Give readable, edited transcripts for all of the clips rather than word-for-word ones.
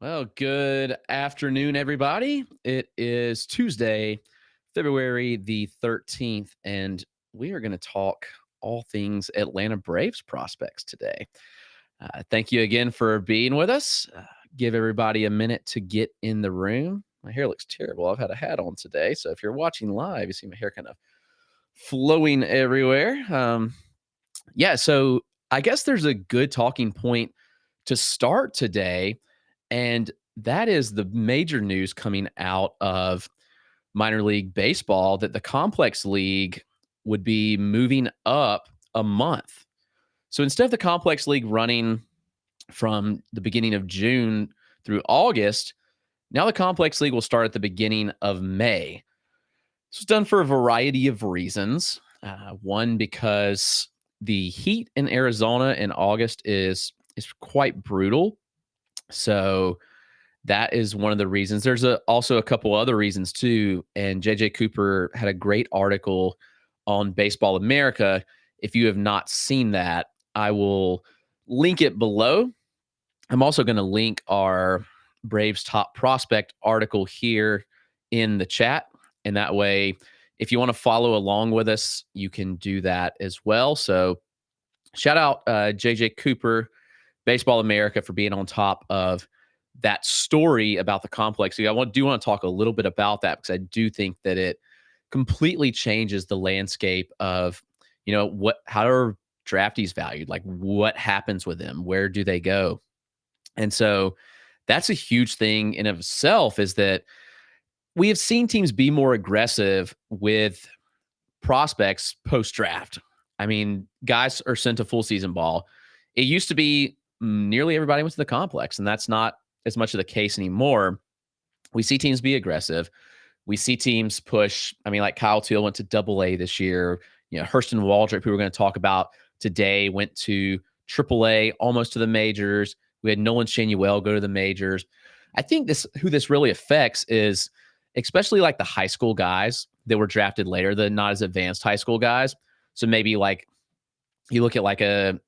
Well, good afternoon, everybody. It is Tuesday, February the 13th, and we are going to talk all things Atlanta Braves prospects today. Thank you again for being with us. Give everybody a minute to get in the room. My hair looks terrible. I've had a hat on today. So if you're watching live, you see my hair kind of flowing everywhere. So I guess there's a good talking point to start today, and that is the major news coming out of minor league baseball that the complex league would be moving up a month. So instead of the complex league running from the beginning of June through August, now the complex league will start at the beginning of May. This was done for a variety of reasons. One, because the heat in Arizona in August is quite brutal. So that is one of the reasons. There's also a couple other reasons too. And JJ Cooper had a great article on Baseball America. If you have not seen that, I will link it below. I'm also going to link our Braves top prospect article here in the chat. And that way, if you want to follow along with us, you can do that as well. So shout out JJ Cooper, Baseball America, for being on top of that story about the complex. So do want to talk a little bit about that because I do think that it completely changes the landscape of, how are draftees valued? Like what happens with them? Where do they go? And so that's a huge thing in of itself, is that we have seen teams be more aggressive with prospects post draft. I mean, guys are sent to full season ball. It used to be nearly everybody went to the complex, and that's not as much of the case anymore. We see teams be aggressive. We see teams push. I mean, like Kyle Teal went to Double A this year. Hurston Waldrop, who we're going to talk about today, went to Triple A, almost to the majors. We had Nolan Shanuel go to the majors. I think who this really affects is especially like the high school guys that were drafted later, the not as advanced high school guys. So maybe like you look at like a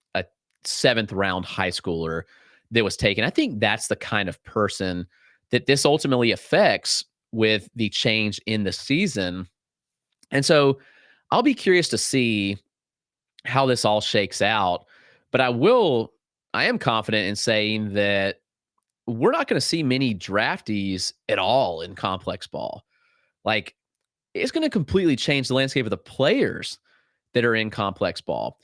seventh round high schooler that was taken. I think that's the kind of person that this ultimately affects with the change in the season. And so I'll be curious to see how this all shakes out. But I am confident in saying that we're not going to see many draftees at all in complex ball. Like, it's going to completely change the landscape of the players that are in complex ball.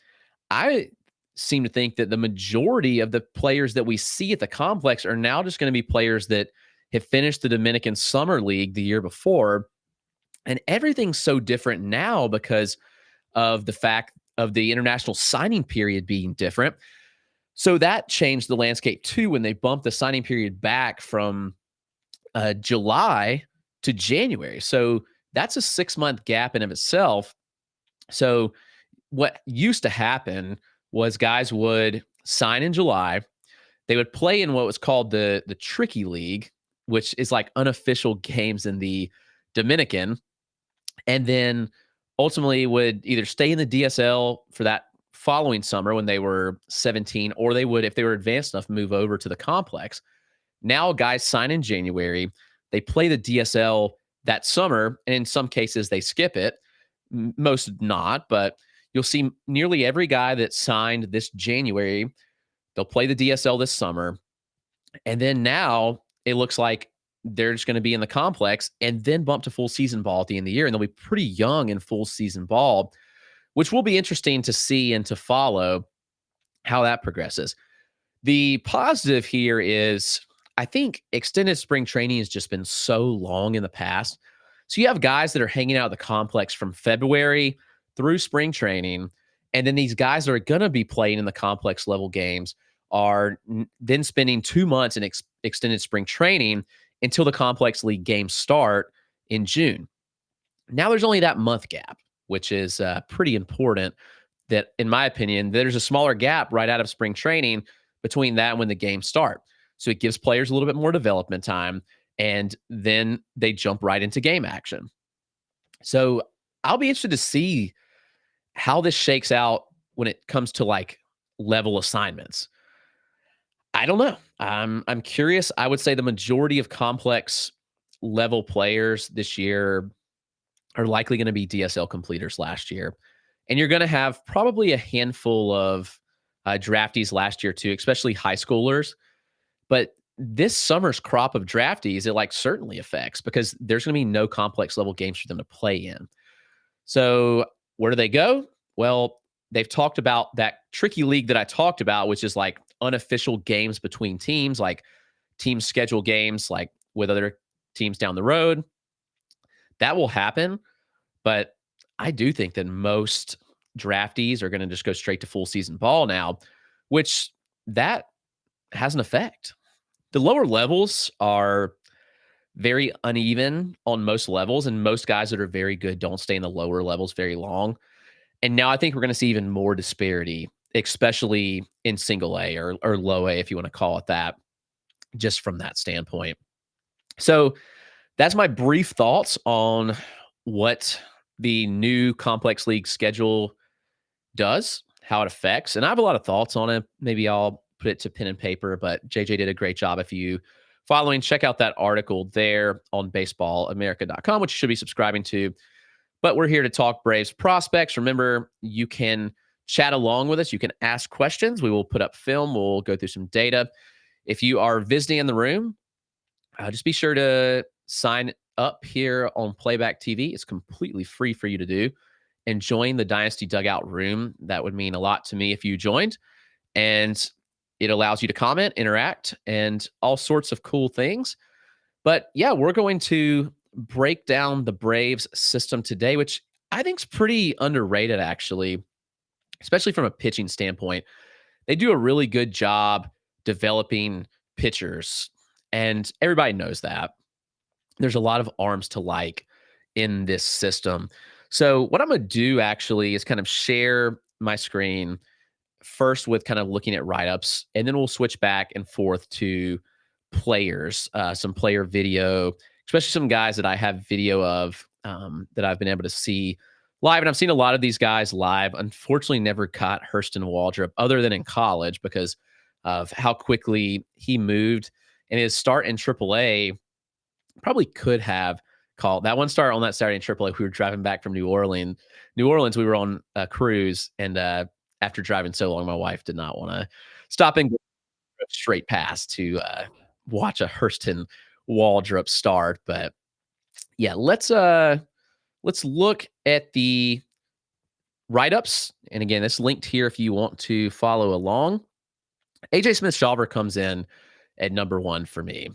I seem to think that the majority of the players that we see at the complex are now just going to be players that have finished the Dominican Summer League the year before. And everything's so different now because of the fact of the international signing period being different. So that changed the landscape too when they bumped the signing period back from July to January. So that's a 6-month gap in of itself. So what used to happen was guys would sign in July. They would play in what was called the Tricky League, which is like unofficial games in the Dominican, and then ultimately would either stay in the DSL for that following summer when they were 17, or they would, if they were advanced enough, move over to the complex. Now guys sign in January. They play the DSL that summer, and in some cases they skip it. Most not, but you'll see nearly every guy that signed this January, they'll play the DSL this summer. And then now it looks like they're just going to be in the complex and then bump to full season ball at the end of the year. And they'll be pretty young in full season ball, which will be interesting to see and to follow how that progresses. The positive here is I think extended spring training has just been so long in the past. So you have guys that are hanging out at the complex from February through spring training. And then these guys that are going to be playing in the complex level games are then spending 2 months in extended spring training until the complex league games start in June. Now there's only that month gap, which is pretty important. That, in my opinion, there's a smaller gap right out of spring training between that and when the games start. So it gives players a little bit more development time, and then they jump right into game action. So I'll be interested to see how this shakes out when it comes to like level assignments. I don't know. I'm curious. I would say the majority of complex level players this year are likely going to be DSL completers last year. And you're going to have probably a handful of draftees last year too, especially high schoolers. But this summer's crop of draftees, it like certainly affects because there's going to be no complex level games for them to play in. So where do they go? Well, they've talked about that tricky league that I talked about, which is like unofficial games between teams, like team schedule games, like with other teams down the road. That will happen. But I do think that most draftees are going to just go straight to full season ball now, which that has an effect. The lower levels are very uneven on most levels, and most guys that are very good don't stay in the lower levels very long. And now I think we're going to see even more disparity, especially in single A or low A, if you want to call it that, just from that standpoint. So that's my brief thoughts on what the new complex league schedule does, how it affects. And I have a lot of thoughts on it. Maybe I'll put it to pen and paper, but JJ did a great job. If you following, check out that article there on baseballamerica.com, which you should be subscribing to. But we're here to talk Braves prospects. Remember, you can chat along with us. You can ask questions. We will put up film. We'll go through some data. If you are visiting in the room, just be sure to sign up here on Playback TV. It's completely free for you to do. And join the Dynasty Dugout room. That would mean a lot to me if you joined. And it allows you to comment, interact, and all sorts of cool things. But yeah, we're going to break down the Braves system today, which I think is pretty underrated, actually, especially from a pitching standpoint. They do a really good job developing pitchers, and everybody knows that. There's a lot of arms to like in this system. So what I'm going to do actually is kind of share my screen first with kind of looking at write-ups, and then we'll switch back and forth to players, some player video, especially some guys that I have video of that I've been able to see live. And I've seen a lot of these guys live. Unfortunately, never caught Hurston Waldrop other than in college because of how quickly he moved. And his start in AAA probably could have called that one start on that Saturday in AAA. We were driving back from New Orleans. We were on a cruise, and after driving so long, my wife did not want to stop and go straight past to watch a Hurston Waldrop start. But yeah, let's look at the write-ups. And again, it's linked here if you want to follow along. AJ Smith-Shawver comes in at number 1 for me.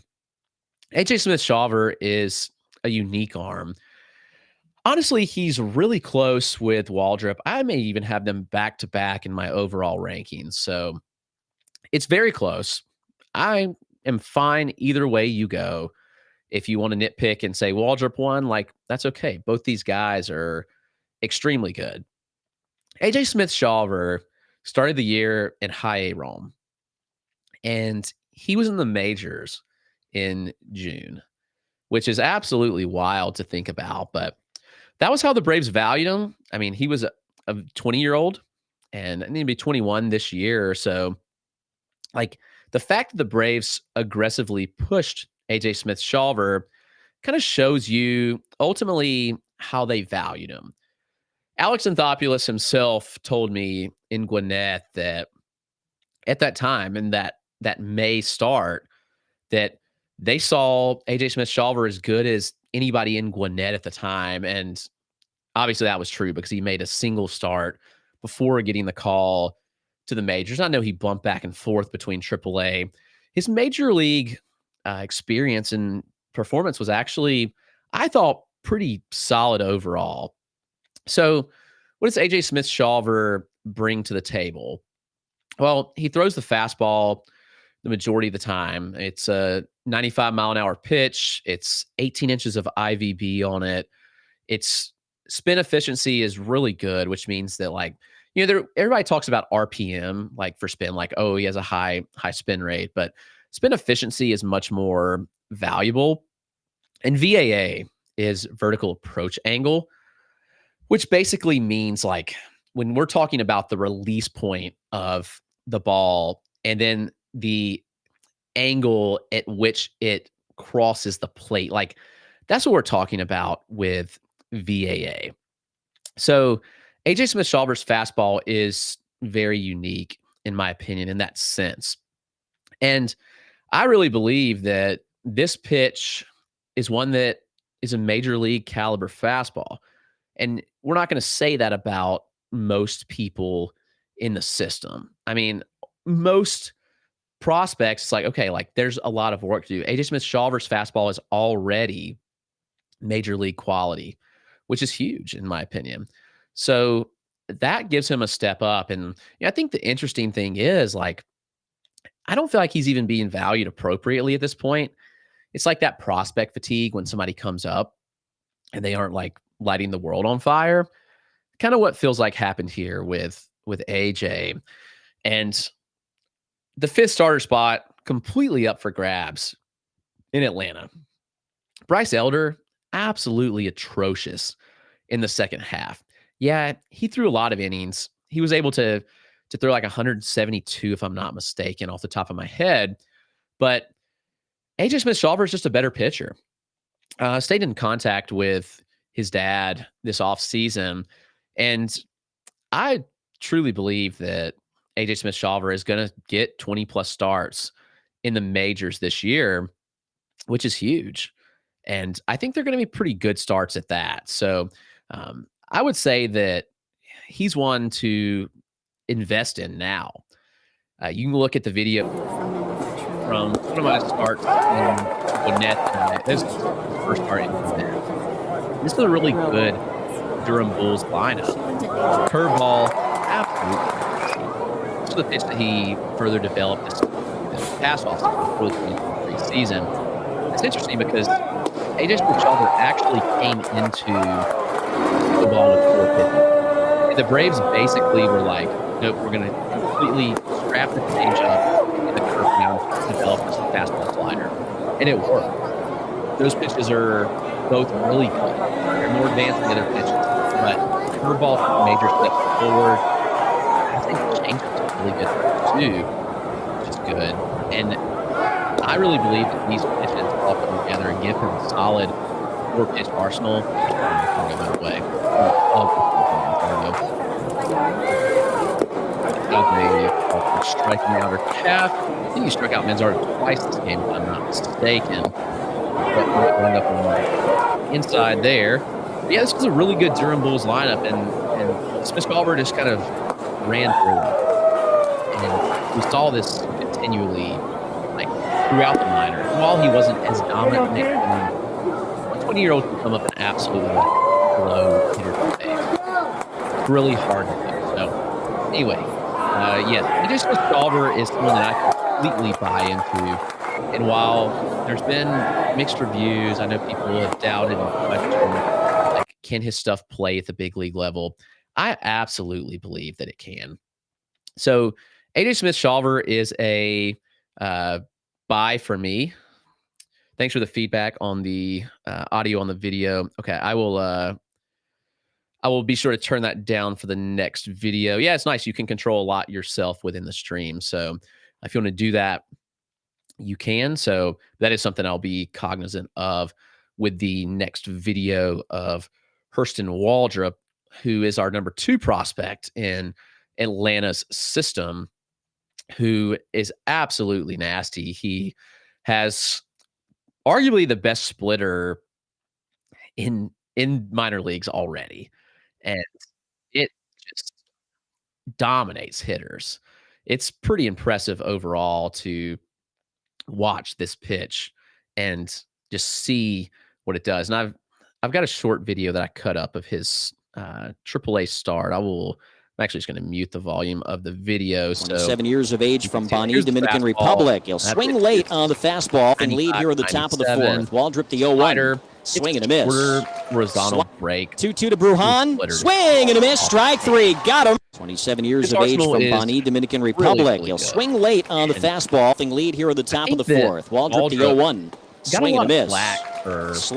AJ Smith-Shawver is a unique arm. Honestly, he's really close with Waldrop. I may even have them back to back in my overall rankings. So it's very close. I am fine either way you go. If you want to nitpick and say Waldrop won, like that's okay. Both these guys are extremely good. AJ Smith-Shawver started the year in high A ROM, and he was in the majors in June, which is absolutely wild to think about. But that was how the Braves valued him. I mean, he was a 20-year-old, and I need to be 21 this year or so. Like the fact that the Braves aggressively pushed AJ Smith-Shawver kind of shows you ultimately how they valued him. Alex Anthopoulos himself told me in Gwinnett that at that time, in that May start, that they saw AJ Smith-Shawver as good as anybody in Gwinnett at the time. And obviously that was true because he made a single start before getting the call to the majors. I know he bumped back and forth between AAA. His major league experience and performance was actually, I thought, pretty solid overall. So what does AJ Smith-Shawver bring to the table? Well, he throws the fastball the majority of the time. It's a 95-mile-an-hour pitch. It's 18 inches of IVB on it. Its spin efficiency is really good, which means that, like, you know, everybody talks about RPM, like for spin, like, oh, he has a high spin rate, but spin efficiency is much more valuable. And VAA is vertical approach angle, which basically means, like, when we're talking about the release point of the ball and then the angle at which it crosses the plate. Like that's what we're talking about with VAA. So AJ Smith-Shawver's fastball is very unique, in my opinion, in that sense. And I really believe that this pitch is one that is a major league caliber fastball. And we're not going to say that about most people in the system. I mean, most prospects, it's like, okay, like there's a lot of work to do. AJ Smith-Shawver's fastball is already major league quality, which is huge in my opinion. So that gives him a step up. And I think the interesting thing is like, I don't feel like he's even being valued appropriately at this point. It's like that prospect fatigue when somebody comes up and they aren't like lighting the world on fire. Kind of what feels like happened here with AJ. And the 5th starter spot completely up for grabs in Atlanta. Bryce Elder, absolutely atrocious in the second half. Yeah, he threw a lot of innings. He was able to throw like 172, if I'm not mistaken, off the top of my head. But AJ Smith-Shawver is just a better pitcher. Stayed in contact with his dad this offseason, and I truly believe that AJ Smith-Shawver is going to get 20-plus starts in the majors this year, which is huge. And I think they're going to be pretty good starts at that. So I would say that he's one to invest in now. You can look at the video from one of my starts in Gwinnett. This is the first start in Gwinnett. This is a really good Durham Bulls lineup. Curveball, absolutely. This is the pitch that he further developed this past offseason for the 2023 season. It's interesting because AJ Smith-Shawver actually came into the ball with 4 pitches. The Braves basically were like, nope, we're going to completely scrap the changeup and the curve round to develop this fastball slider. And it worked. Those pitches are both really good. They're more advanced than the other pitches. But curveball took a major step forward. I think the changeup's a really good too, which is good. And I really believe that these pitches all come together and give him a solid 4-pitch arsenal. By the way. Striking out or calf. I think he struck out Manzardo twice this game, if I'm not mistaken. But going up on the inside there. But yeah, this was a really good Durham Bulls lineup, and Smith-Shawver just kind of ran through it. And we saw this continually, like throughout the minor. While he wasn't as dominant, 20-year-olds can come up and absolutely blow hitter today. It's really hard to do. So anyway. Yeah, AJ Smith-Shawver is someone that I completely buy into. And while there's been mixed reviews, I know people have doubted and questioned, like, can his stuff play at the big league level? I absolutely believe that it can. So AJ Smith-Shawver is a buy for me. Thanks for the feedback on the audio on the video. Okay, I will be sure to turn that down for the next video. Yeah, it's nice. You can control a lot yourself within the stream. So if you want to do that, you can. So that is something I'll be cognizant of with the next video of Hurston Waldrop, who is our number 2 prospect in Atlanta's system, who is absolutely nasty. He has arguably the best splitter in minor leagues already. And it just dominates hitters. It's pretty impressive overall to watch this pitch and just see what it does. And I've got a short video that I cut up of his AAA start. I'm actually just going to mute the volume of the video. 27 years of age from Bonnie, Dominican Republic. He'll swing late on the fastball and lead here at the top of the 4th. Waldrop the 0-1. Swing and a miss. Horizontal break. 2-2 to Brujan. Swing and a miss. Strike 3. Got him. 27 years of age from Bonnie, Dominican Republic. He'll swing late on the fastball and lead here at the top of the 4th. Waldrop the 0-1. Swing and a miss.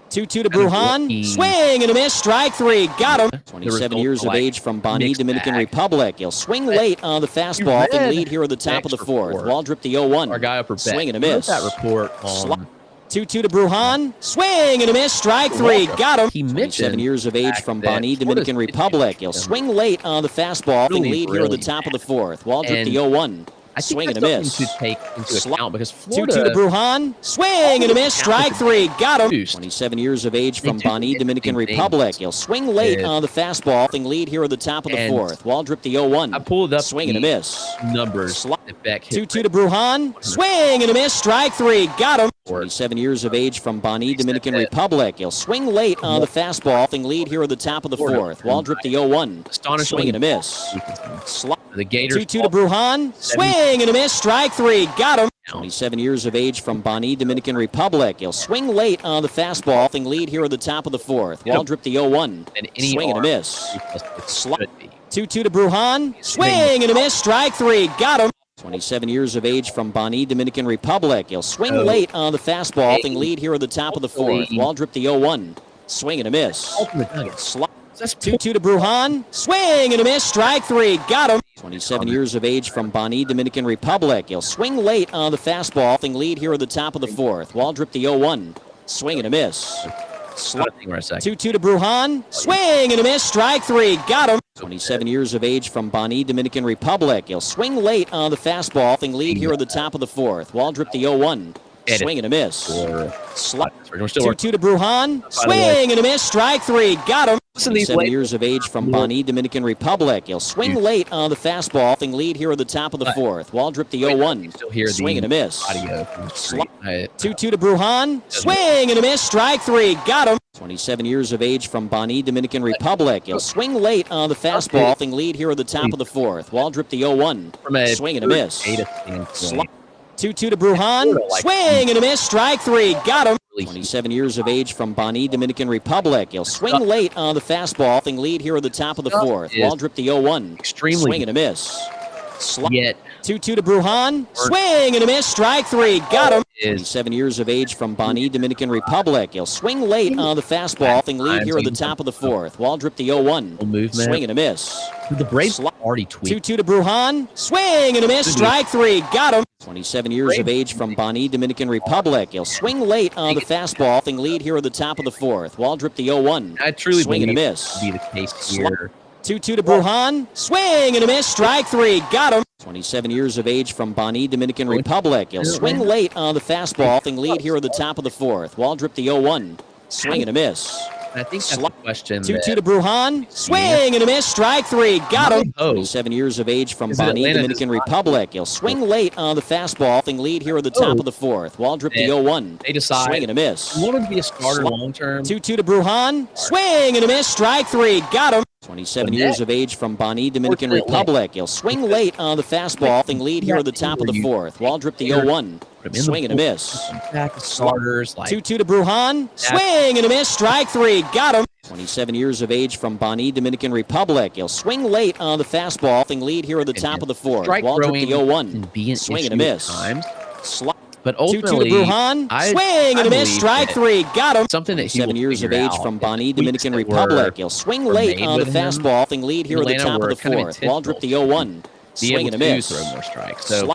2-2 to Brujan. Swing and a miss. Strike three. Got him. 27 years of age from Bonnie, Dominican Republic. He'll swing late on the fastball. Thing lead here at the top of the fourth. Ball drip the 0-1. Our guy up for swing and a miss. That report on 2-2 to Brujan. Swing and a miss. Strike three. Got him. He mentioned 27 years of age from Bonnie, Dominican Republic. He'll swing late on the fastball. Thing lead here at the top of the fourth. Ball drip the 0-1. Swing and a miss. To take into account because Florida 2-2 to Brujan. Swing and a miss. Strike three. Got him. 27 years of age from Bonnie, Dominican Republic. He'll swing late on the fastball. Thing lead here at the top of the fourth. Wall drip the 0-1. I pulled up swing and a miss. Numbers. 2-2 to Brujan. Swing and a miss. Strike three. Got him. 27 years of age from Bonnie, Dominican Republic. He'll swing late on the fastball. Thing lead here at the top of the fourth. Wall drip the 0-1. Swing and a miss. The Gators 2-2 to Brujan. Swing and a miss. Strike three. Got him. 27 years of age from Bonnie, Dominican Republic. He'll swing late on the fastball. Thing lead here at the top of the fourth. Wall drip the 0-1. Swing and a miss. 2-2 to Brujan. Swing and a miss. Strike three. Got him. 27 years of age from Bonnie, Dominican Republic. He'll swing late on the fastball. Thing lead here at the top of the fourth. Wall drip the 0-1. Swing and a miss. 2-2 to Brujan. Swing and a miss. Strike three. Got him. 27 years of age from Bonnie, Dominican Republic. He'll swing late on the fastball. Thing lead here at the top of the fourth. Wall drip the 0-1. Swing and a miss. 2-2 to Brujan. Swing and a miss. Strike three. Got him. 27 years of age from Bonnie, Dominican Republic. He'll swing late on the fastball. Thing lead here at the top of the fourth. Wall drip the 0-1. Swing and a miss. 2-2 to Brujan. Swing and a miss. Strike three. Got him. 27 years of age from Bonnie, Dominican Republic. He'll swing late on the fastball. Thing lead here at the top of the fourth. Wall drip the 0-1. Swing and a miss. 2-2 to Brujan. Swing and a miss. Strike three. Got him. 27 years of age from Bonnie, Dominican Republic. He'll swing late on the fastball. Thing lead here at the top of the fourth. Wall drip the 0-1. Swing and a miss. 2-2 to Brujan. Swing and a miss. Strike three. Got him. 27 years of age from Bonnie, Dominican Republic. He'll swing late on the fastball. Thing lead here at the top of the fourth. Wall drip the 0-1. Swing and a miss. 2-2 to Brujan. Swing and a miss. Strike three. Got him. 27 years of age from Bonnie, Dominican Republic. He'll swing late on the fastball. Thing lead here at the top of the fourth. Wall drip the 0-1. Swing and a miss. The Braves already tweaked. 2-2 to Brujan. Swing and a miss. Strike three. Got him. 27 years of age from Bonnie, Dominican Republic. He'll swing late on the fastball. Thing lead here at the top of the fourth. Wall drip the 0-1. I truly swing and a believe miss. That would be the case here. 2-2 to Brujan. Swing and a miss. Strike three. Got him. 27 years of age from Bonnie, Dominican Republic. He'll swing late on the fastball. Thing lead here at the top of the fourth. Wall drip the 0-1. Swing and a miss. I think that's the question. 2-2 to Brujan. Swing and a miss. Strike three. Got him. 27 years of age from Bonnie, Dominican Republic. He'll swing late on the fastball. Thing lead here at the top of the fourth. Wall drip the 0-1. They decide. Swing and a miss. You want him to be a starter long term. 2-2 to Brujan. Swing and a miss. Strike three. Got him. 27 years of age from Bonnie, Dominican Republic. He'll swing late on the fastball. Thing lead here at the top of the fourth. Wall drip the 0-1. Swing and a miss. Starters. 2-2 to Brujan. Swing and a miss. Strike three. Got him. 27 years of age from Bonnie, Dominican Republic. He'll swing late on the fastball. Thing lead here at the top of the fourth. Wall drip the 0-1. Swing and a miss. But 2-2 ultimately, to Brujan. Swing and a miss. Strike three. Got him. Something that 7 years of age from Bonnie, Dominican Republic. He'll swing late on the fastball. Thing lead here at the top of the fourth. Wall drip the 0-1. Swing and a miss. Throw more strikes. So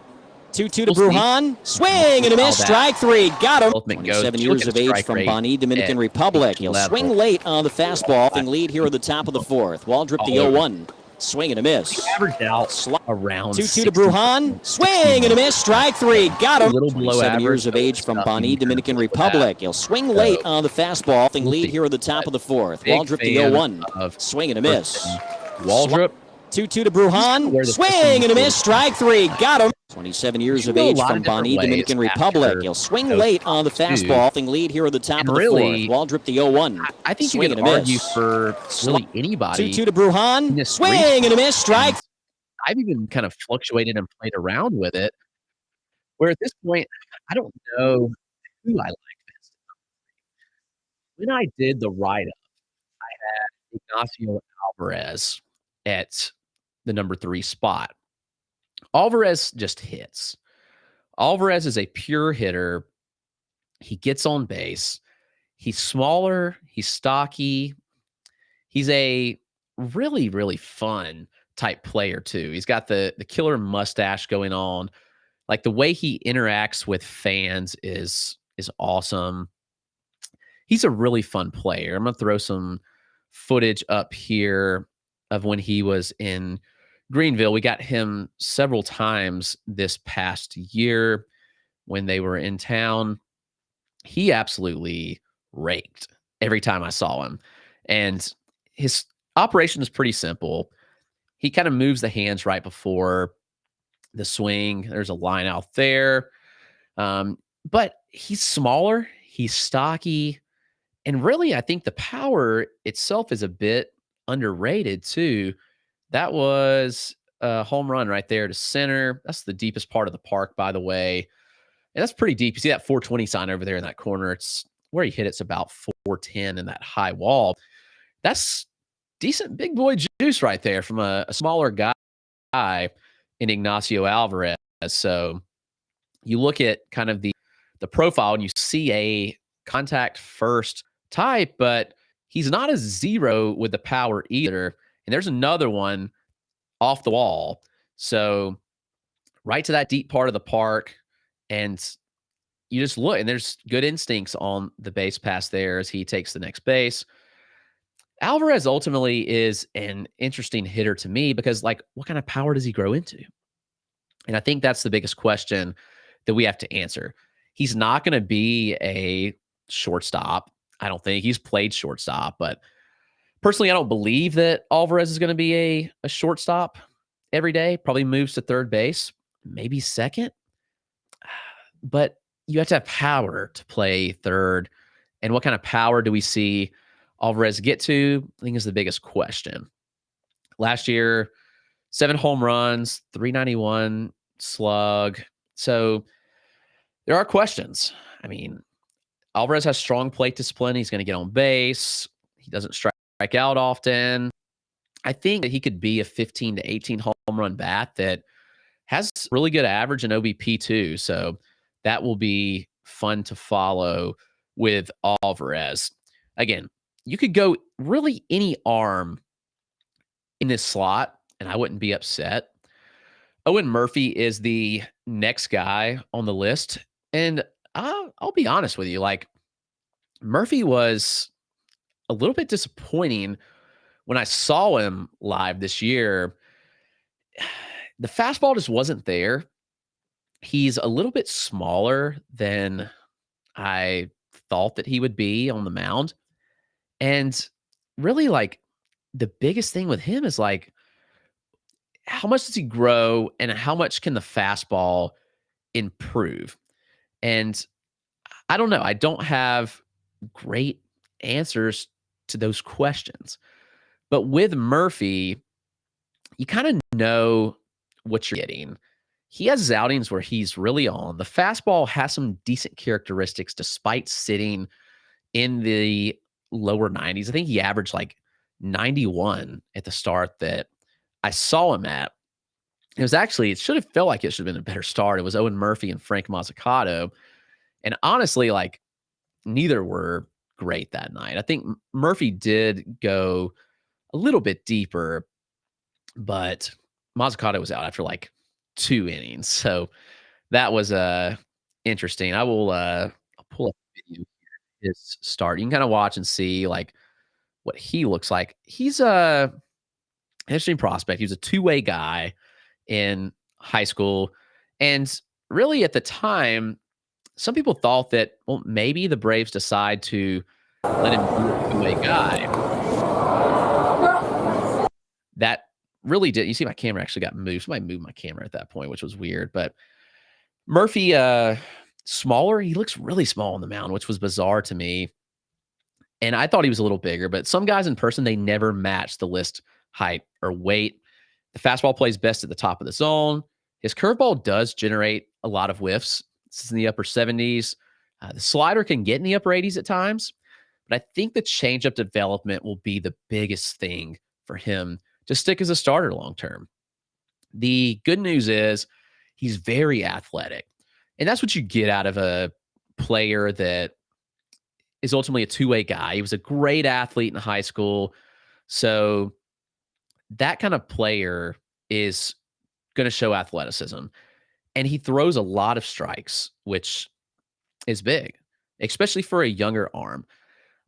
2-2 to Brujan. Swing and a miss. Strike three. Got him. 27 years of age from Bonnie, Dominican Republic. He'll swing late on the fastball. Thing lead here at the top of the fourth. Wall drip the 0-1. Swing and a miss. Average out around 2-2 to Brujan. Swing and a miss. Strike three. Got him. A little below 7 average. years of age from Bonnie, Dominican Republic. He'll swing late on the fastball. Thing lead here at the top of the fourth. Wall drip the 0-1. Swing and a miss. Wall drip. 2-2 to Brujan. Swing and a miss. Strike three. Got him. 27 years of age from Bonnie, Dominican Republic. He'll swing late on the fastball. Thing lead here at the top of the fourth. Wall drip the 0-1. I think you can argue for really anybody. 2-2 to Brujan. Swing and a miss. Strike. I've even kind of fluctuated and played around with it. Where at this point, I don't know who I like best. When I did the write-up, I had Ignacio Alvarez at the number 3 spot. Alvarez just hits. Alvarez is a pure hitter. He gets on base. He's smaller, he's stocky. He's a really, really fun type player too. He's got the killer mustache going on. Like the way he interacts with fans is awesome. He's a really fun player. I'm gonna throw some footage up here of when he was in Greenville. We got him several times this past year when they were in town. He absolutely raked every time I saw him. And his operation is pretty simple. He kind of moves the hands right before the swing. There's a line out there. But he's smaller, he's stocky, and really, I think the power itself is a bit underrated too. That was a home run right there to center. That's the deepest part of the park, by the way. And that's pretty deep. You see that 420 sign over there in that corner. It's where he hit it's about 410 in that high wall. That's decent big boy juice right there from a smaller guy in Ignacio Alvarez. So you look at kind of the profile and you see a contact first type, but he's not a zero with the power either. And there's another one off the wall. So right to that deep part of the park. And you just look, and there's good instincts on the base pass there as he takes the next base. Alvarez ultimately is an interesting hitter to me because, like, what kind of power does he grow into? And I think that's the biggest question that we have to answer. He's not going to be a shortstop. I don't think he's played shortstop, but personally, I don't believe that Alvarez is going to be a shortstop every day. Probably moves to third base, maybe second. But you have to have power to play third. And what kind of power do we see Alvarez get to? I think is the biggest question. Last year, 7 home runs, 391 slug. So there are questions. I mean, Alvarez has strong plate discipline. He's going to get on base. He doesn't strike out often. I think that he could be a 15 to 18 home run bat that has really good average and OBP too. So that will be fun to follow with Alvarez. Again, you could go really any arm in this slot, and I wouldn't be upset. Owen Murphy is the next guy on the list. And I'll be honest with you, like, Murphy was a little bit disappointing when I saw him live this year. The fastball just wasn't there. He's a little bit smaller than I thought that he would be on the mound. And really, like, the biggest thing with him is, like, how much does he grow and how much can the fastball improve? And I don't know. I don't have great answers to those questions. But with Murphy, you kind of know what you're getting. He has outings where he's really on. The fastball has some decent characteristics despite sitting in the lower 90s. I think he averaged like 91 at the start that I saw him at. It should have felt like it should have been a better start. It was Owen Murphy and Frank Mazzucato. And honestly, like, neither were great that night. I think Murphy did go a little bit deeper, but Mazzucato was out after like 2 innings. So that was interesting. I'll pull up a video here, his start. You can kind of watch and see like what he looks like. He's a interesting prospect. He was a two-way guy in high school. And really at the time, some people thought that, well, maybe the Braves decide to let him be a two-way guy. That really did. You see, my camera actually got moved. Somebody moved my camera at that point, which was weird. But Murphy, smaller. He looks really small on the mound, which was bizarre to me. And I thought he was a little bigger, but some guys in person, they never match the list height or weight. The fastball plays best at the top of the zone. His curveball does generate a lot of whiffs. It's in the upper 70s. The slider can get in the upper 80s at times, but I think the changeup development will be the biggest thing for him to stick as a starter long term. The good news is he's very athletic, and that's what you get out of a player that is ultimately a two-way guy. He was a great athlete in high school. So that kind of player is going to show athleticism. And he throws a lot of strikes, which is big, especially for a younger arm.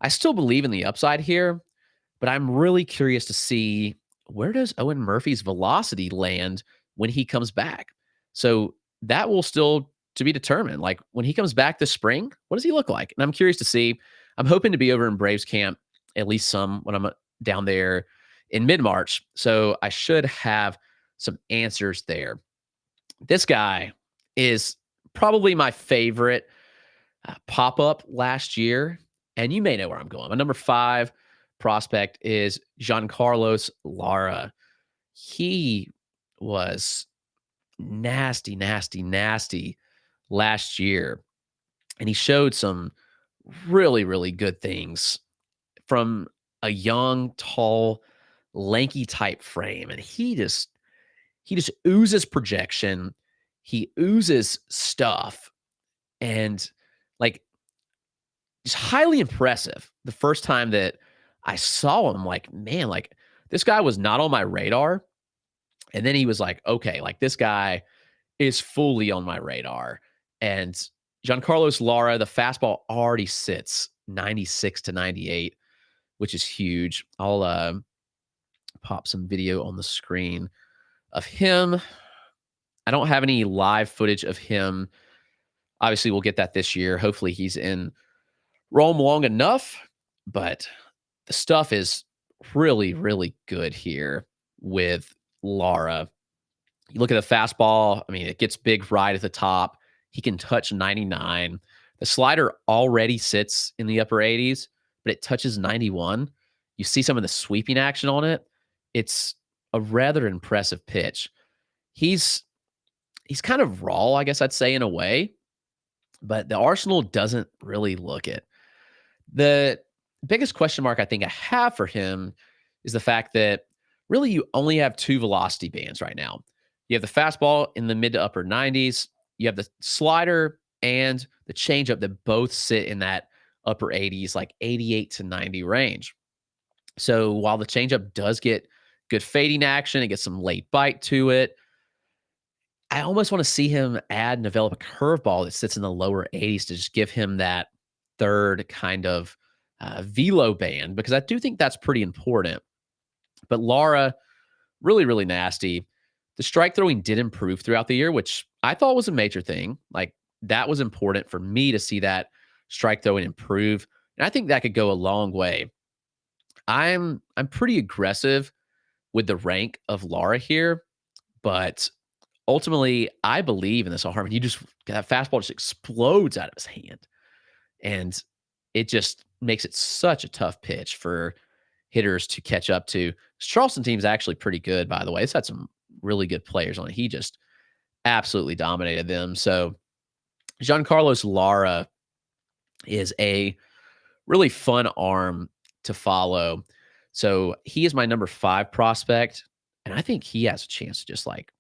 I still believe in the upside here, but I'm really curious to see where does Owen Murphy's velocity land when he comes back. So that will still to be determined. Like when he comes back this spring, what does he look like? And I'm curious to see. I'm hoping to be over in Braves camp at least some when I'm down there in mid-March. So I should have some answers there. This guy is probably my favorite pop-up last year. And you may know where I'm going. My number 5 prospect is Giancarlos Lara. He was nasty, nasty, nasty last year. And he showed some really, really good things from a young, tall, lanky type frame. And he just oozes projection. He oozes stuff. And like, it's highly impressive. The first time that I saw him, like, man, like this guy was not on my radar. And then he was like, okay, like this guy is fully on my radar. And Giancarlos Lara, the fastball already sits 96 to 98, which is huge. I'll pop some video on the screen of him. I don't have any live footage of him. Obviously, we'll get that this year. Hopefully, he's in Rome long enough, but the stuff is really, really good here with Lara. You look at the fastball, I mean, it gets big right at the top. He can touch 99. The slider already sits in the upper 80s, but it touches 91. You see some of the sweeping action on it. It's a rather impressive pitch. He's kind of raw, I guess I'd say, in a way, but the Arsenal doesn't really look it. The biggest question mark I think I have for him is the fact that really you only have 2 velocity bands right now. You have the fastball in the mid to upper 90s. You have the slider and the changeup that both sit in that upper 80s, like 88 to 90 range. So while the changeup does get good fading action, it gets some late bite to it. I almost want to see him add and develop a curveball that sits in the lower 80s to just give him that third kind of velo band, because I do think that's pretty important. But Lara, really, really nasty. The strike throwing did improve throughout the year, which I thought was a major thing. Like that was important for me to see that strike throwing improve. And I think that could go a long way. I'm pretty aggressive with the rank of Lara here, but ultimately I believe in this arm. And that fastball just explodes out of his hand. And it just makes it such a tough pitch for hitters to catch up to. This Charleston team's actually pretty good, by the way. It's had some really good players on it. He just absolutely dominated them. So Giancarlos Lara is a really fun arm to follow. So he is my number 5 prospect. And I think he has a chance to just like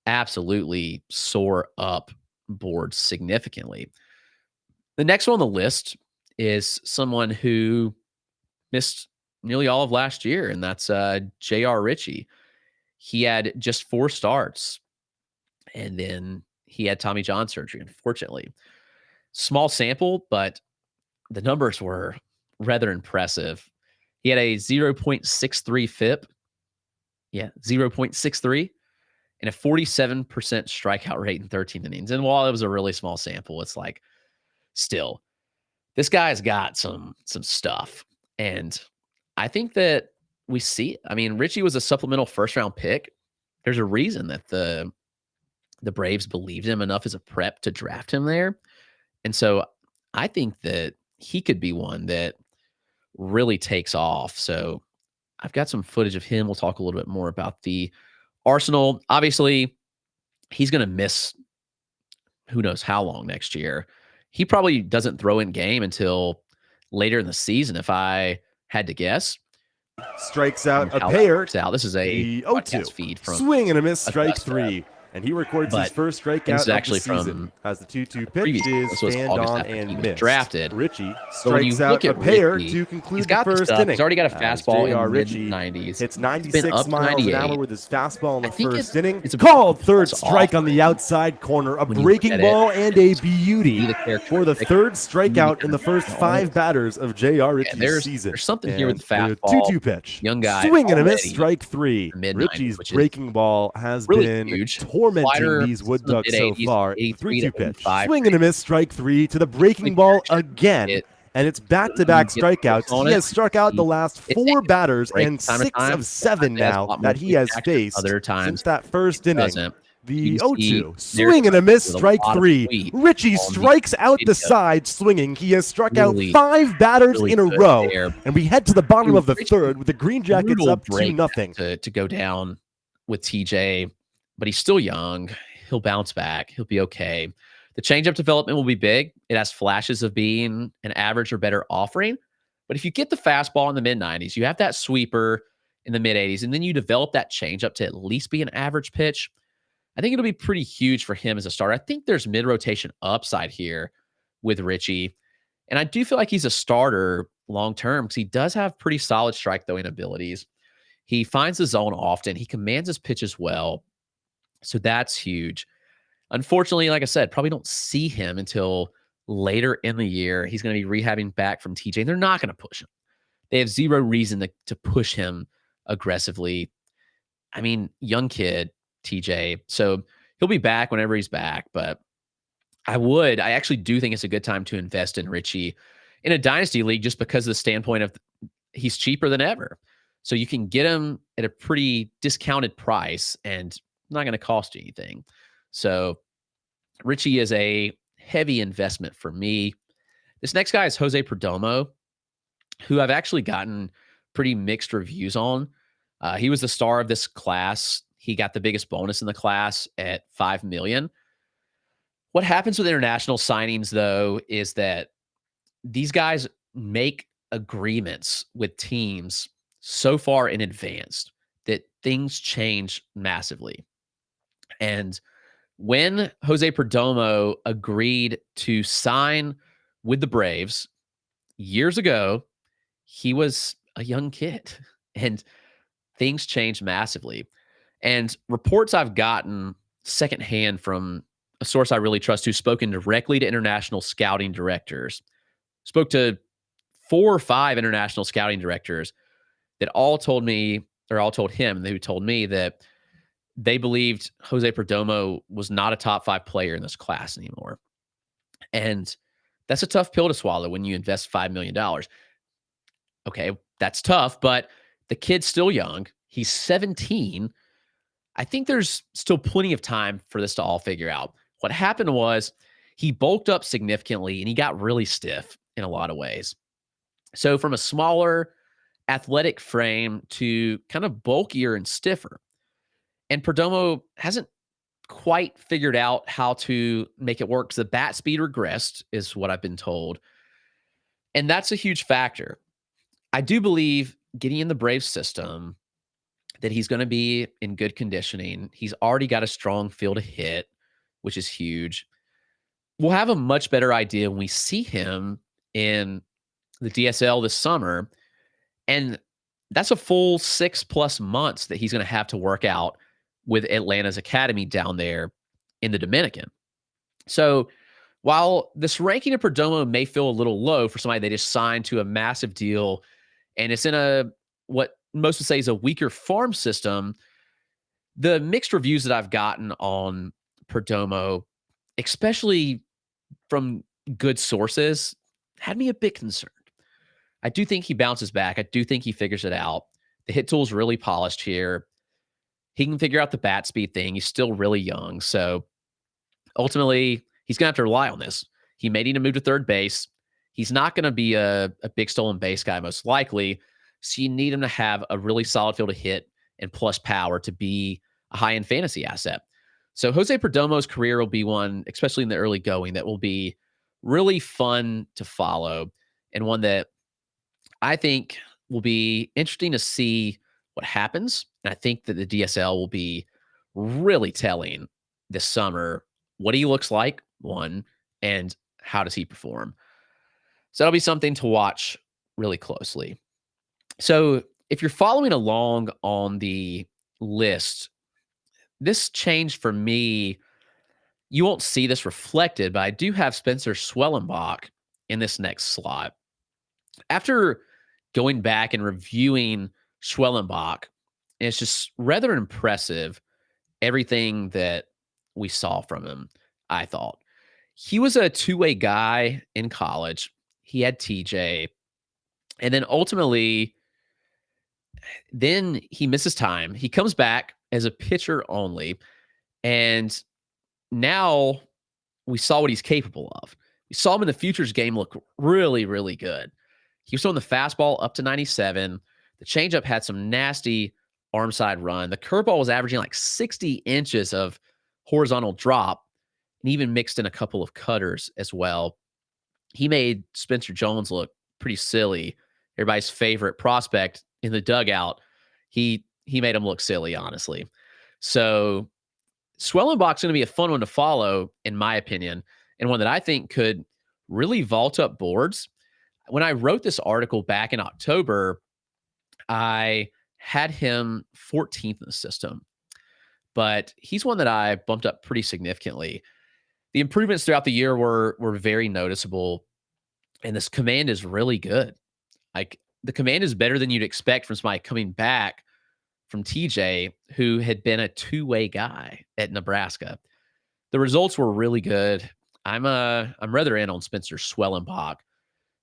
absolutely soar up boards significantly. The next one on the list is someone who missed nearly all of last year, and that's J.R. Ritchie. He had just 4 starts, and then he had Tommy John surgery, unfortunately. Small sample, but the numbers were rather impressive. He had a 0.63 FIP. Yeah, 0.63. And a 47% strikeout rate in 13 innings. And while it was a really small sample, it's like, still, this guy's got some stuff. And I think that we see, I mean, Ritchie was a supplemental first-round pick. There's a reason that the Braves believed him enough as a prep to draft him there. And so I think that he could be one that really takes off. So I've got some footage of him. We'll talk a little bit more about the Arsenal. Obviously, he's going to miss who knows how long next year. He probably doesn't throw in game until later in the season, if I had to guess. Strikes out a pair. This is a the 0-2 feed from swing and a miss. Strike 3. And he records his but first this strikeout is of the actually season. from As the 2-2 pitch previous. is This was fanned August on after he and was missed. drafted. Richie So when you strikes look out a at pair Richie, to he's conclude the got the first stuff. inning. He's already got a As fastball JR in Richie mid-90s. hits It's been 96 up to miles an hour 98. with his fastball in I the think first inning. it's a Called third false strike on the offering outside corner. A when you look breaking at it. ball and a beauty See the for the characteristic third beauty strikeout in the kind of first on 5 it. batters of JR Richie's There's season. something here with And the the fastball. 2-2 pitch. Young guy Swing and a miss, already strike 3. mid-90s, Richie's which is breaking ball has really been huge. tormenting Slider these Wood in the Ducks so mid-80s, far. 83 to 3-2 pitch. 85 Swing and a miss, strike 3 to the breaking ball again. And it's back-to-back strikeouts. He has struck out the last 4 batters and 6 of 7 now that he has faced other times since that first inning. doesn't. The You see 0-2. Swing and a miss, strike 3. Richie strikes out the side swinging. He has struck out 5 batters in a row. And we head to the bottom of the third with the Green Jackets up 2-0. To go down with TJ, but he's still young. He'll bounce back. He'll be okay. The changeup development will be big. It has flashes of being an average or better offering. But if you get the fastball in the mid-90s, you have that sweeper in the mid-80s, and then you develop that changeup to at least be an average pitch, I think it'll be pretty huge for him as a starter. I think there's mid-rotation upside here with Richie. And I do feel like he's a starter long-term because he does have pretty solid strike throwing abilities. He finds the zone often. He commands his pitches well. So that's huge. Unfortunately, like I said, probably don't see him until later in the year. He's going to be rehabbing back from TJ. And they're not going to push him. They have zero reason to push him aggressively. I mean, young kid, TJ. So he'll be back whenever he's back. But I actually do think it's a good time to invest in Richie in a dynasty league just because of the standpoint of he's cheaper than ever. So you can get him at a pretty discounted price and not going to cost you anything. So Richie is a heavy investment for me. This next guy is Jose Perdomo, who I've actually gotten pretty mixed reviews on. He was the star of this class. He got the biggest bonus in the class at $5 million. What happens with international signings, though, is that these guys make agreements with teams so far in advance that things change massively. And when Jose Perdomo agreed to sign with the Braves years ago, he was a young kid and things changed massively. And reports I've gotten secondhand from a source I really trust who's spoken directly to international scouting directors, spoke to 4 or 5 international scouting directors that all told him, who told me that they believed Jose Perdomo was not a top 5 player in this class anymore. And that's a tough pill to swallow when you invest $5 million. Okay, that's tough, but the kid's still young. He's 17. I think there's still plenty of time for this to all figure out. What happened was he bulked up significantly and he got really stiff in a lot of ways. So from a smaller athletic frame to kind of bulkier and stiffer. And Perdomo hasn't quite figured out how to make it work. The bat speed regressed is what I've been told. And that's a huge factor. I do believe getting in the Braves system that he's going to be in good conditioning. He's already got a strong feel to hit, which is huge. We'll have a much better idea when we see him in the DSL this summer. And that's a full 6+ months that he's going to have to work out with Atlanta's academy down there in the Dominican. So while this ranking of Perdomo may feel a little low for somebody they just signed to a massive deal, and it's in a what most would say is a weaker farm system, the mixed reviews that I've gotten on Perdomo, especially from good sources, had me a bit concerned. I do think he bounces back. I do think he figures it out. The hit tool's really polished here. He can figure out the bat speed thing. He's still really young. So ultimately, he's going to have to rely on this. He may need to move to third base. He's not going to be a big stolen base guy, most likely. So you need him to have a really solid field to hit and plus power to be a high-end fantasy asset. So Jose Perdomo's career will be one, especially in the early going, that will be really fun to follow and one that I think will be interesting to see what happens. And I think that the DSL will be really telling this summer, what he looks like, one, and how does he perform. So that'll be something to watch really closely. So if you're following along on the list, this changed for me. You won't see this reflected, but I do have Spencer Schwellenbach in this next slot. After going back and reviewing Schwellenbach, it's just rather impressive, everything that we saw from him, I thought. He was a two-way guy in college. He had TJ. And then ultimately, then he misses time. He comes back as a pitcher only. And now we saw what he's capable of. We saw him in the futures game look really, really good. He was throwing the fastball up to 97. The changeup had some nasty arm side run. The curveball was averaging like 60 inches of horizontal drop, and even mixed in a couple of cutters as well. He made Spencer Jones look pretty silly. Everybody's favorite prospect in the dugout. He made him look silly, honestly. So Schwellenbach's going to be a fun one to follow, in my opinion, and one that I think could really vault up boards. When I wrote this article back in October, I had him 14th in the system, but he's one that I bumped up pretty significantly. The improvements throughout the year were very noticeable, and this command is really good. Like, the command is better than you'd expect from somebody coming back from TJ, who had been a two-way guy at Nebraska. The results were really good. I'm rather in on Spencer Schwellenbach,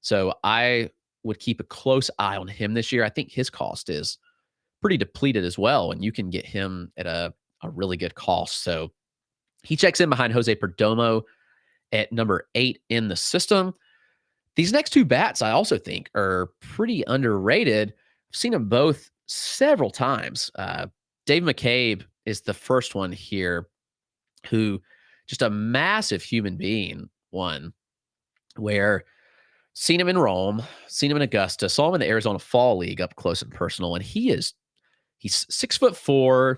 so I would keep a close eye on him this year. I think his cost is pretty depleted as well, and you can get him at a really good cost. So he checks in behind Jose Perdomo at number 8 in the system. These next two bats, I also think, are pretty underrated. I've seen them both several times. Dave McCabe is the first one here, who just a massive human being, one, where seen him in Rome, seen him in Augusta, saw him in the Arizona Fall League up close and personal, and he's 6'4",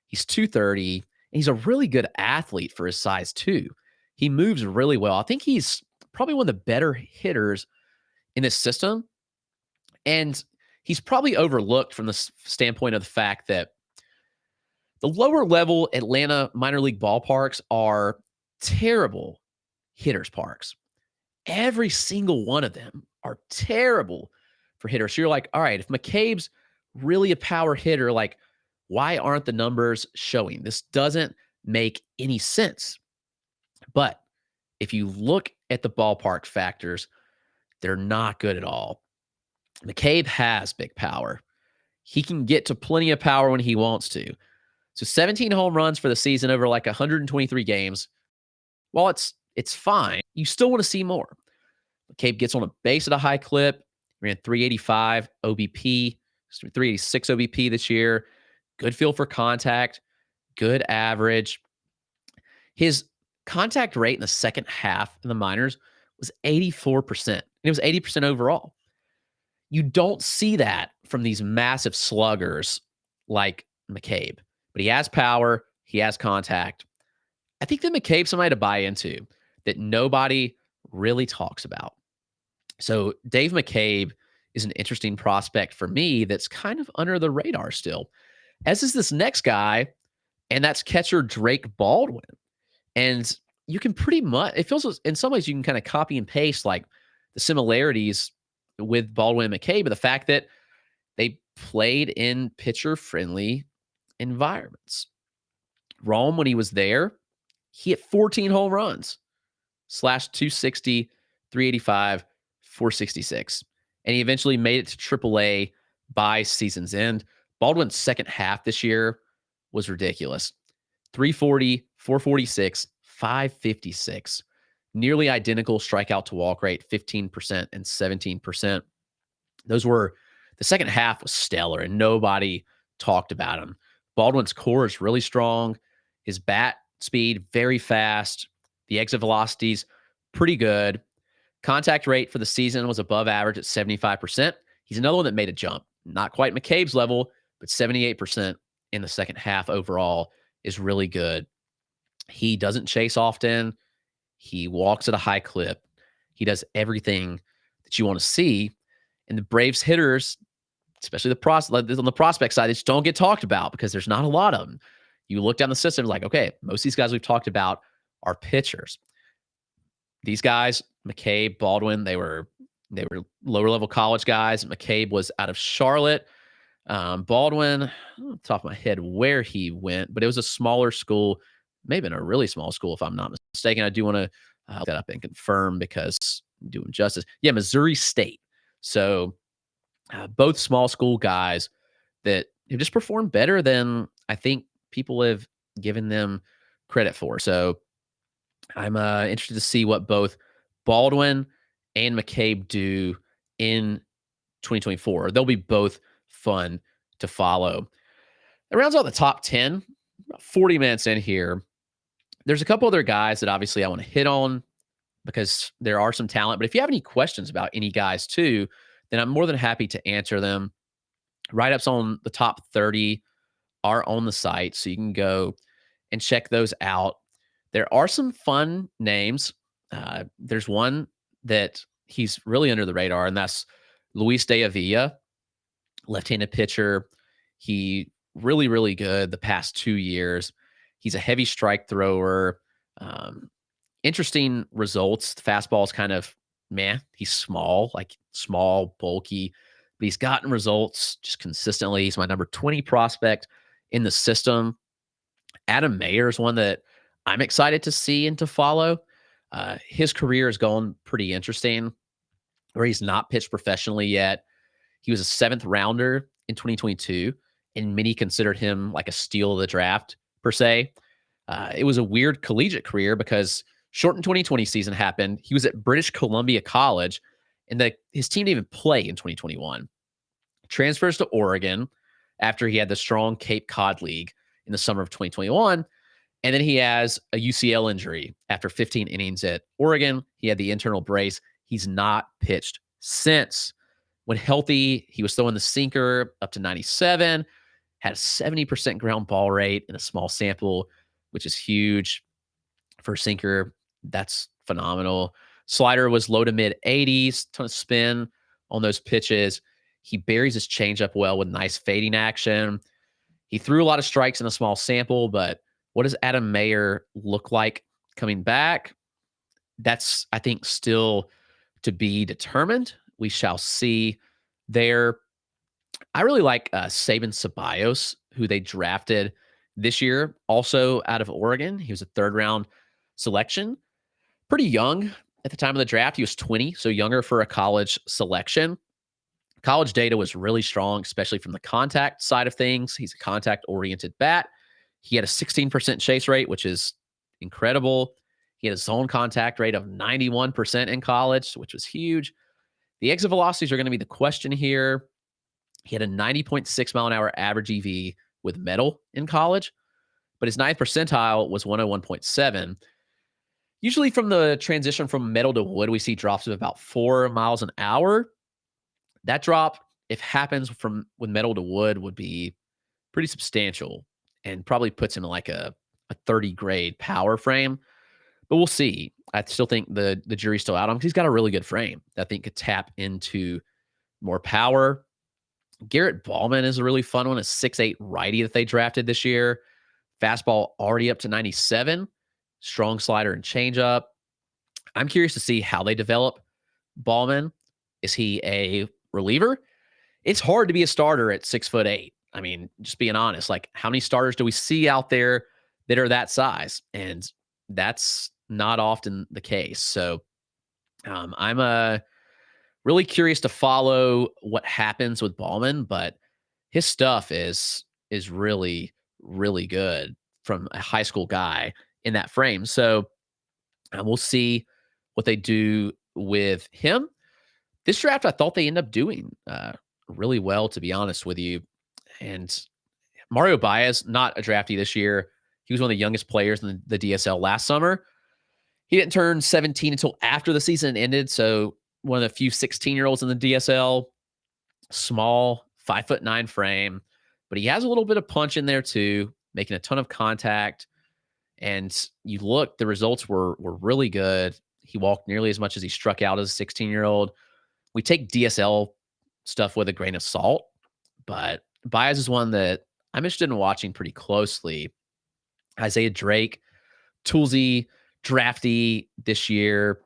he's 230, and he's a really good athlete for his size too. He moves really well. I think he's probably one of the better hitters in this system, and he's probably overlooked from the standpoint of the fact that the lower level Atlanta minor league ballparks are terrible hitters parks. Every single one of them are terrible for hitters. So you're like, all right, if McCabe's really a power hitter, like, why aren't the numbers showing? This doesn't make any sense. But if you look at the ballpark factors, they're not good at all. McCabe has big power. He can get to plenty of power when he wants to. So 17 home runs for the season over like 123 games. While it's fine, you still want to see more. McCabe gets on a base at a high clip. Ran 385 OBP, 386 OBP this year. Good feel for contact, good average. His contact rate in the second half in the minors was 84%. And it was 80% overall. You don't see that from these massive sluggers like McCabe. But he has power. He has contact. I think that McCabe's somebody to buy into that nobody really talks about. So Dave McCabe is an interesting prospect for me that's kind of under the radar still, as is this next guy, and that's catcher Drake Baldwin. And you can pretty much, it feels in some ways you can kind of copy and paste like the similarities with Baldwin and McCabe, but the fact that they played in pitcher-friendly environments. Rome, when he was there, he hit 14 home runs, slashed 260, 385, 466. And he eventually made it to AAA by season's end. Baldwin's second half this year was ridiculous. 340, 446, 556. Nearly identical strikeout to walk rate, 15% and 17%. Those were, the second half was stellar and nobody talked about him. Baldwin's core is really strong. His bat speed, very fast. The exit velocities, pretty good. Contact rate for the season was above average at 75%. He's another one that made a jump. Not quite McCabe's level, but 78% in the second half overall is really good. He doesn't chase often. He walks at a high clip. He does everything that you want to see. And the Braves hitters, especially on the prospect side, they just don't get talked about because there's not a lot of them. You look down the system, like, okay, most of these guys we've talked about are pitchers. These guys, McCabe, Baldwin, they were lower level college guys. McCabe was out of Charlotte. Baldwin, off the top of my head where he went, but it was a smaller school, maybe in a really small school, if I'm not mistaken. I do want to look that up and confirm because I'm doing justice. Yeah, Missouri State. So both small school guys that have just performed better than I think people have given them credit for. So I'm interested to see what both Baldwin and McCabe do in 2024. They'll be both fun to follow. That rounds out the top 10. About 40 minutes in here. There's a couple other guys that obviously I want to hit on because there are some talent. But if you have any questions about any guys too, then I'm more than happy to answer them. Write-ups on the top 30 are on the site, so you can go and check those out. There are some fun names. There's one that he's really under the radar, and that's Luis de Avila, left-handed pitcher. He really, really good the past 2 years. He's a heavy strike thrower. Interesting results. The fastball is kind of meh. He's small, bulky, but he's gotten results just consistently. He's my number 20 prospect in the system. Adam Mayer is one that I'm excited to see and to follow. His career has gone pretty interesting, where he's not pitched professionally yet. He was a 7th rounder in 2022, and many considered him like a steal of the draft, per se. It was a weird collegiate career because shortened 2020 season happened. He was at British Columbia College, and his team didn't even play in 2021. Transfers to Oregon after he had the strong Cape Cod League in the summer of 2021. And then he has a UCL injury after 15 innings at Oregon. He had the internal brace. He's not pitched since. When healthy, he was throwing the sinker up to 97, had a 70% ground ball rate in a small sample, which is huge for a sinker. That's phenomenal. Slider was low to mid 80s, ton of spin on those pitches. He buries his changeup well with nice fading action. He threw a lot of strikes in a small sample, but what does Adam Mayer look like coming back? That's, I think, still to be determined. We shall see there. I really like Saban Ceballos, who they drafted this year, also out of Oregon. He was a 3rd-round selection. Pretty young at the time of the draft. He was 20, so younger for a college selection. College data was really strong, especially from the contact side of things. He's a contact-oriented bat. He had a 16% chase rate, which is incredible. He had a zone contact rate of 91% in college, which was huge. The exit velocities are going to be the question here. He had a 90.6 mile an hour average EV with metal in college, but his 9th percentile was 101.7. Usually from the transition from metal to wood, we see drops of about 4 miles an hour. That drop, if happens with metal to wood, would be pretty substantial and probably puts him in like a 30 grade power frame. But we'll see. I still think the jury's still out on him because he's got a really good frame that I think could tap into more power. Garrett Ballman is a really fun one, a 6'8" righty that they drafted this year. Fastball already up to 97. Strong slider and changeup. I'm curious to see how they develop Ballman. Is he a reliever? It's hard to be a starter at 6'8". I mean, just being honest, like how many starters do we see out there that are that size? And that's not often the case. So I'm really curious to follow what happens with Ballman, but his stuff is really, really good from a high school guy in that frame. So we'll see what they do with him. This draft, I thought they end up doing really well, to be honest with you. And Mario Baez, not a draftee this year. He was one of the youngest players in the DSL last summer. He didn't turn 17 until after the season ended. So one of the few 16-year-olds in the DSL, small, 5'9" frame, but he has a little bit of punch in there too, making a ton of contact. And you look, the results were really good. He walked nearly as much as he struck out as a 16-year-old. We take DSL stuff with a grain of salt, but Baez is one that I'm interested in watching pretty closely. Isaiah Drake, toolsy, drafty this year.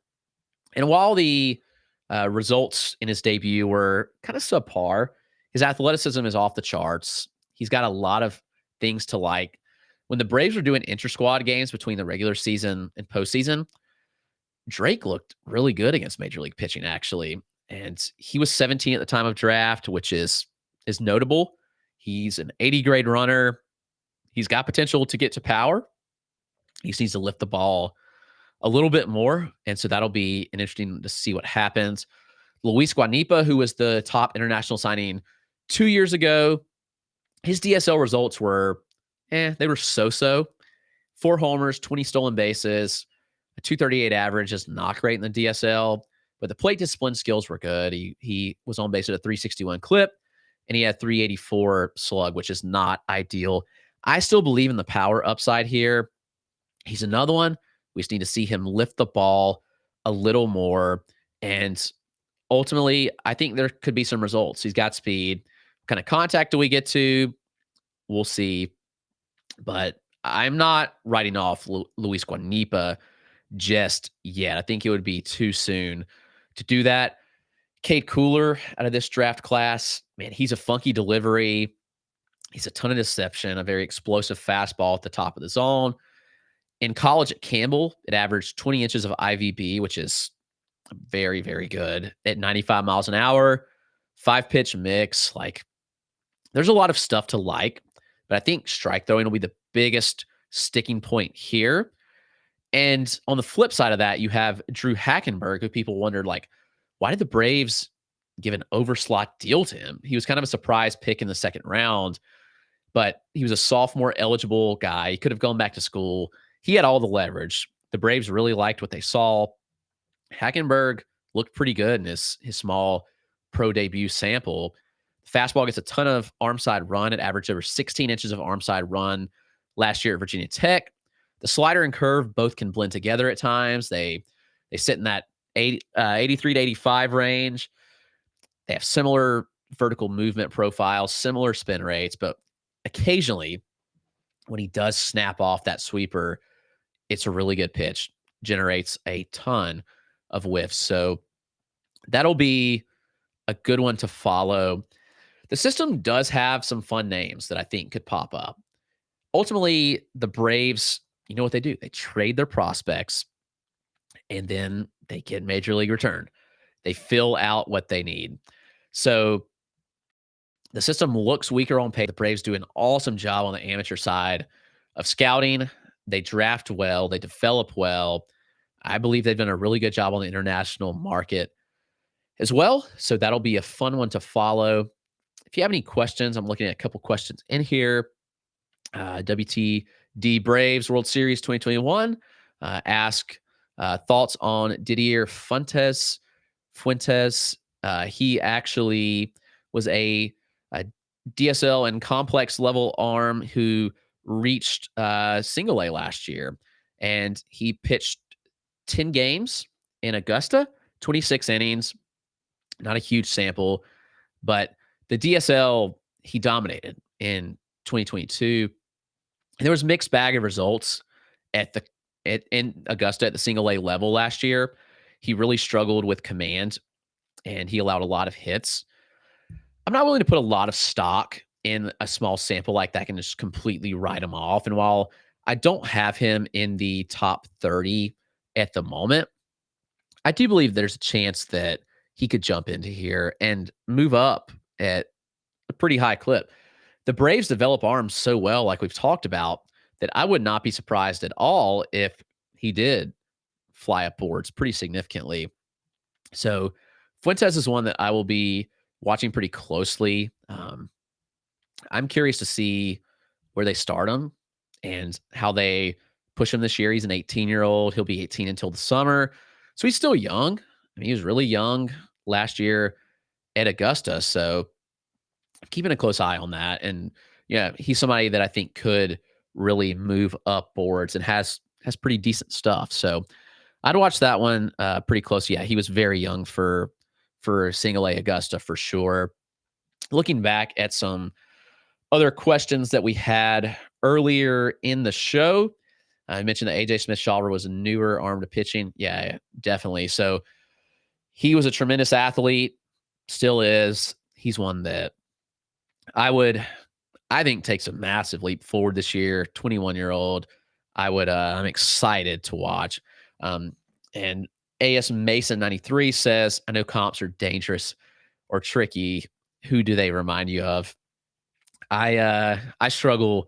And while the results in his debut were kind of subpar, his athleticism is off the charts. He's got a lot of things to like. When the Braves were doing inter-squad games between the regular season and postseason, Drake looked really good against Major League pitching, actually. And he was 17 at the time of draft, which is notable. He's an 80 grade runner. He's got potential to get to power. He just needs to lift the ball a little bit more. And so that'll be interesting to see what happens. Luis Guanipa, who was the top international signing 2 years ago, his DSL results were, they were so-so. 4 homers, 20 stolen bases, a 238 average is not great in the DSL, but the plate discipline skills were good. He was on base at a 361 clip, and he had 384 slug, which is not ideal. I still believe in the power upside here. He's another one. We just need to see him lift the ball a little more. And ultimately, I think there could be some results. He's got speed. What kind of contact do we get to? We'll see. But I'm not writing off Luis Guanipa just yet. I think it would be too soon to do that. Cade Cooler out of this draft class, man, he's a funky delivery. He's a ton of deception, a very explosive fastball at the top of the zone. In college at Campbell, it averaged 20 inches of IVB, which is very, very good at 95 miles an hour, 5-pitch mix. Like, there's a lot of stuff to like, but I think strike throwing will be the biggest sticking point here. And on the flip side of that, you have Drew Hackenberg, who people wondered, like, why did the Braves give an overslot deal to him? He was kind of a surprise pick in the second round, but he was a sophomore eligible guy. He could have gone back to school. He had all the leverage. The Braves really liked what they saw. Hackenberg looked pretty good in his small pro debut sample. Fastball gets a ton of arm side run. It averaged over 16 inches of arm side run last year at Virginia Tech. The slider and curve both can blend together at times. They sit in that 83 to 85 range. They have similar vertical movement profiles, similar spin rates, but occasionally when he does snap off that sweeper, it's a really good pitch, generates a ton of whiffs. So that'll be a good one to follow. The system does have some fun names that I think could pop up. Ultimately, the Braves, you know what they do? They trade their prospects and then they get major league return. They fill out what they need. So the system looks weaker on paper. The Braves do an awesome job on the amateur side of scouting. They draft well. They develop well. I believe they've done a really good job on the international market as well. So that'll be a fun one to follow. If you have any questions, I'm looking at a couple questions in here. WTD Braves World Series 2021. Ask thoughts on Didier Fuentes. He actually was a DSL and complex level arm who reached single A last year, and he pitched 10 games in Augusta, 26 innings, not a huge sample, but the DSL, he dominated in 2022. And there was a mixed bag of results in Augusta at the single A level last year. He really struggled with command, and he allowed a lot of hits. I'm not willing to put a lot of stock in a small sample like that and just completely write him off. And while I don't have him in the top 30 at the moment, I do believe there's a chance that he could jump into here and move up at a pretty high clip. The Braves develop arms so well, like we've talked about, that I would not be surprised at all if he did fly up boards pretty significantly. So Fuentes is one that I will be watching pretty closely. I'm curious to see where they start him and how they push him this year. He's an 18-year-old. He'll be 18 until the summer. So he's still young. I mean, he was really young last year at Augusta. So I'm keeping a close eye on that. And yeah, he's somebody that I think could really move up boards and has pretty decent stuff. So I'd watch that one pretty close. Yeah, he was very young for single A Augusta for sure. Looking back at some other questions that we had earlier in the show, I mentioned that AJ Smith-Shawver was a newer arm to pitching. Yeah, definitely. So he was a tremendous athlete, still is. He's one that I think takes a massive leap forward this year. 21-year-old. I'm excited to watch. And AS Mason 93 says, I know comps are dangerous or tricky. Who do they remind you of? I struggle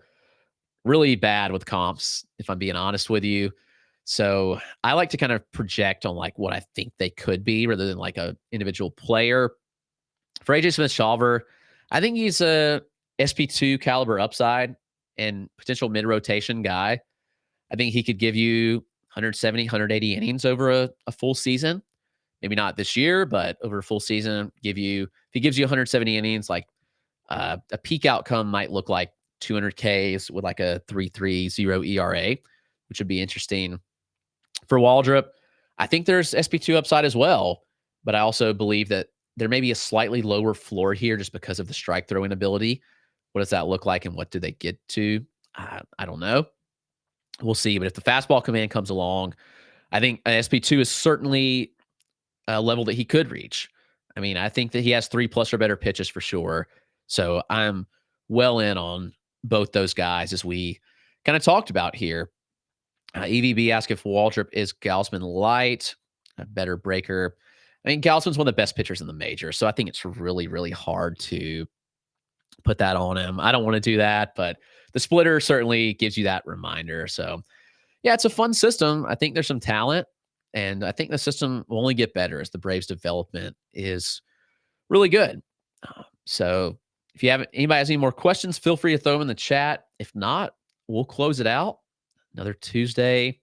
really bad with comps, if I'm being honest with you. So I like to kind of project on like what I think they could be rather than like a individual player. For AJ Smith-Shawver, I think he's a SP2 caliber upside and potential mid-rotation guy. I think he could give you 170, 180 innings over a full season. Maybe not this year, but over a full season, if he gives you 170 innings, like a peak outcome might look like 200 Ks with like a 3.30 ERA, which would be interesting. For Waldrop, I think there's SP2 upside as well, but I also believe that there may be a slightly lower floor here just because of the strike throwing ability. What does that look like and what do they get to? I don't know. We'll see. But if the fastball command comes along, I think an SP2 is certainly a level that he could reach. I mean, I think that he has 3+ or better pitches for sure. So I'm well in on both those guys as we kind of talked about here. EVB asked if Waldrop is Gausman light, a better breaker. I mean, Gausman's one of the best pitchers in the major, so I think it's really, really hard to put that on him. I don't want to do that, but the splitter certainly gives you that reminder. So, yeah, it's a fun system. I think there's some talent, and I think the system will only get better as the Braves' development is really good. So, if anybody has any more questions, feel free to throw them in the chat. If not, we'll close it out. Another Tuesday,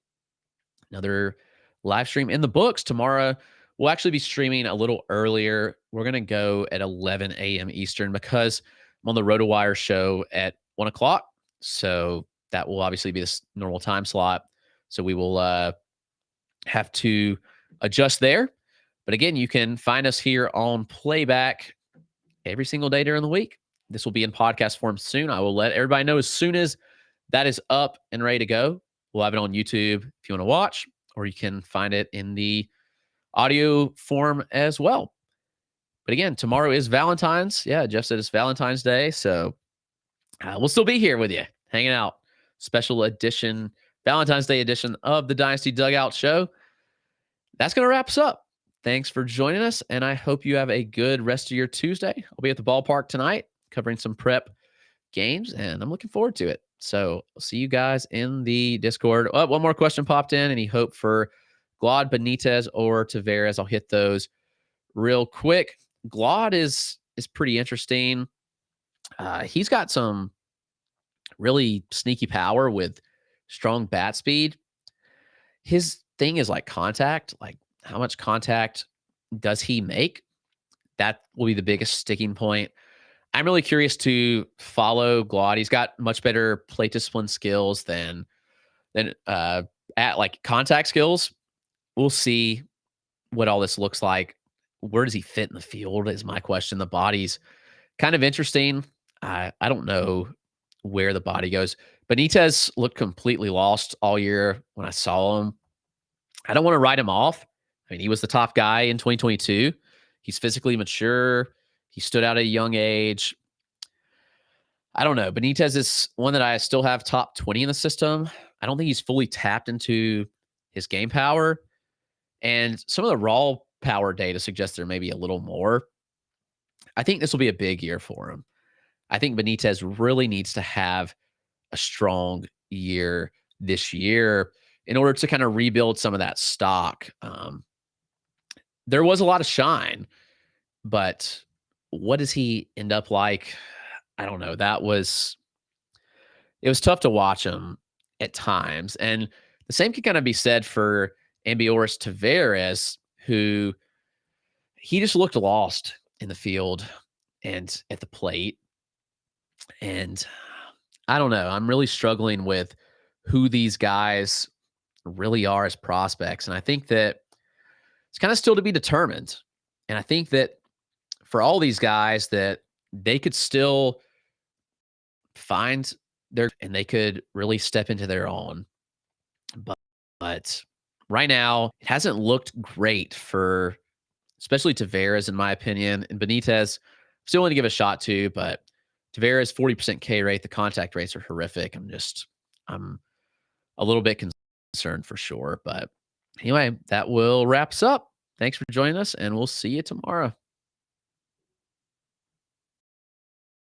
another live stream in the books. Tomorrow, we'll actually be streaming a little earlier. We're going to go at 11 a.m. Eastern because I'm on the RotoWire show at 1 o'clock. So that will obviously be this normal time slot. So we will have to adjust there. But again, you can find us here on playback every single day during the week. This will be in podcast form soon. I will let everybody know as soon as that is up and ready to go. We'll have it on YouTube if you want to watch, or you can find it in the audio form as well. But again, tomorrow is Valentine's. Yeah, Jeff said it's Valentine's Day. So we'll still be here with you, hanging out. Special edition, Valentine's Day edition of the Dynasty Dugout Show. That's going to wrap us up. Thanks for joining us, and I hope you have a good rest of your Tuesday. I'll be at the ballpark tonight covering some prep games, and I'm looking forward to it. So I'll see you guys in the Discord. Oh, one more question popped in. Any hope for Glad, Benitez, or Taveras? I'll hit those real quick. Glad is pretty interesting. He's got some really sneaky power with strong bat speed. His thing is like contact. Like, how much contact does he make? That will be the biggest sticking point. I'm really curious to follow Glad. He's got much better plate discipline skills than at like contact skills. We'll see what all this looks like. Where does he fit in the field is my question. The body's kind of interesting. I don't know where the body goes. Benitez looked completely lost all year when I saw him. I don't want to write him off. I mean, he was the top guy in 2022. He's physically mature. He stood out at a young age. I don't know. Benitez is one that I still have top 20 in the system. I don't think he's fully tapped into his game power. And some of the raw power data suggests there may be a little more. I think this will be a big year for him. I think Benitez really needs to have a strong year this year in order to kind of rebuild some of that stock. There was a lot of shine, but what does he end up like? I don't know. It was tough to watch him at times. And the same can kind of be said for Ambioris Taveras, who he just looked lost in the field and at the plate. And I don't know. I'm really struggling with who these guys really are as prospects. And I think that it's kind of still to be determined. And I think that for all these guys that they could still find and they could really step into their own. But right now, it hasn't looked great for especially Tavares, in my opinion. And Benitez, still want to give a shot to, but Tavares, 40% K rate. The contact rates are horrific. I'm a little bit concerned for sure. But anyway, that will wrap us up. Thanks for joining us, and we'll see you tomorrow.